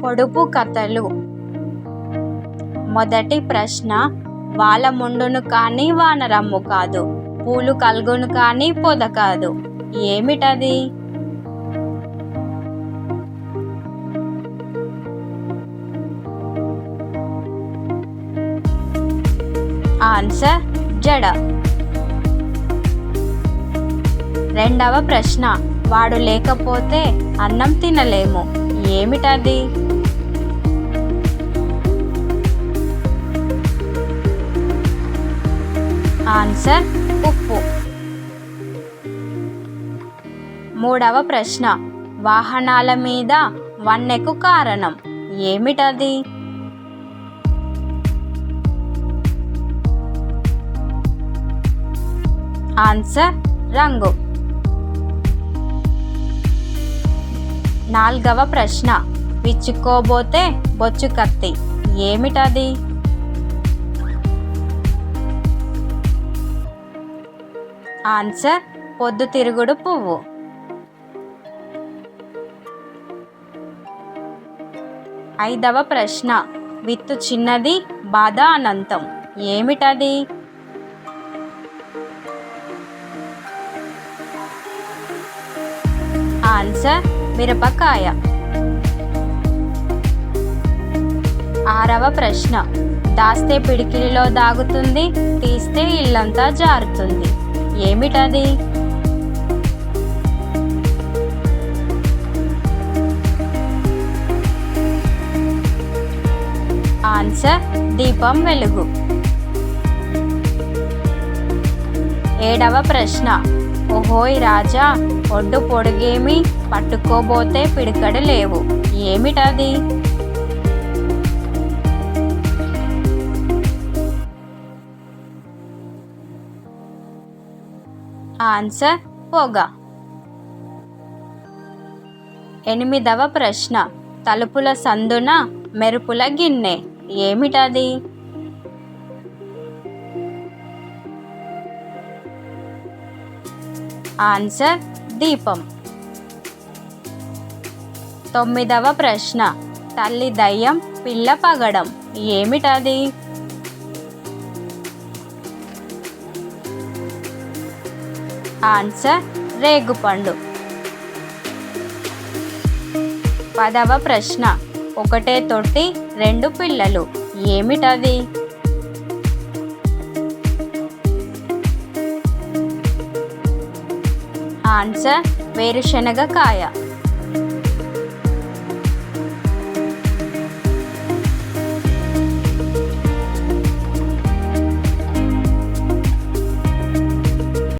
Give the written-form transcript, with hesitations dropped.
పొడుపు కథలు. మొదటి ప్రశ్న, వాల ముండును కానీ వానరమ్ము కాదు, పూలు కల్గును కానీ పొద కాదు, ఏమిటది? ఆన్సర్ జడ. రెండవ ప్రశ్న, వాడు లేకపోతే అన్నం తినలేము, ఏమిటది? ఆన్సర్ ఉప్పు. మూడవ ప్రశ్న, వాహనాల మీద వన్నెకు కారణం, ఏమిటది? ఆన్సర్ రంగు. నాల్గవ ప్రశ్న, విచ్చుకోబోతే బొచ్చు కత్తి, ఏమిటది? ఆన్సర్ పొద్దుతిరుగుడు పువ్వు. ఐదవ ప్రశ్న, విత్తు చిన్నది బాధ అనంతం, ఏమిటది? ఆన్సర్ మిరపకాయ. ఆరవ ప్రశ్న, దాస్తే పిడికిలిలో దాగుతుంది, తీస్తే ఇల్లంతా జారుతుంది, ఏమిటది? ఆన్సర్ దీపం వెలుగు. ఏడవ ప్రశ్న, ఓహోయ్ రాజా, ఒడ్డు పొడుగేమి, పట్టుకోబోతే పిడికడు లేవు, ఏమిటది? ఆన్సర్ పొగ. ఎనిమిదవ ప్రశ్న, తలుపుల సందున మెరుపుల గిన్నె, ఏమిటది? ఆన్సర్ దీపం. తొమ్మిదవ ప్రశ్న, తల్లి దయ్యం పిల్ల పగడం, ఏమిటది? ఆన్సర్ రేగుపండు. పదవ ప్రశ్న, ఒకటే తొట్టి రెండు పిల్లలు, ఏమిటది? ఆన్సర్ వేరుశనగ కాయ.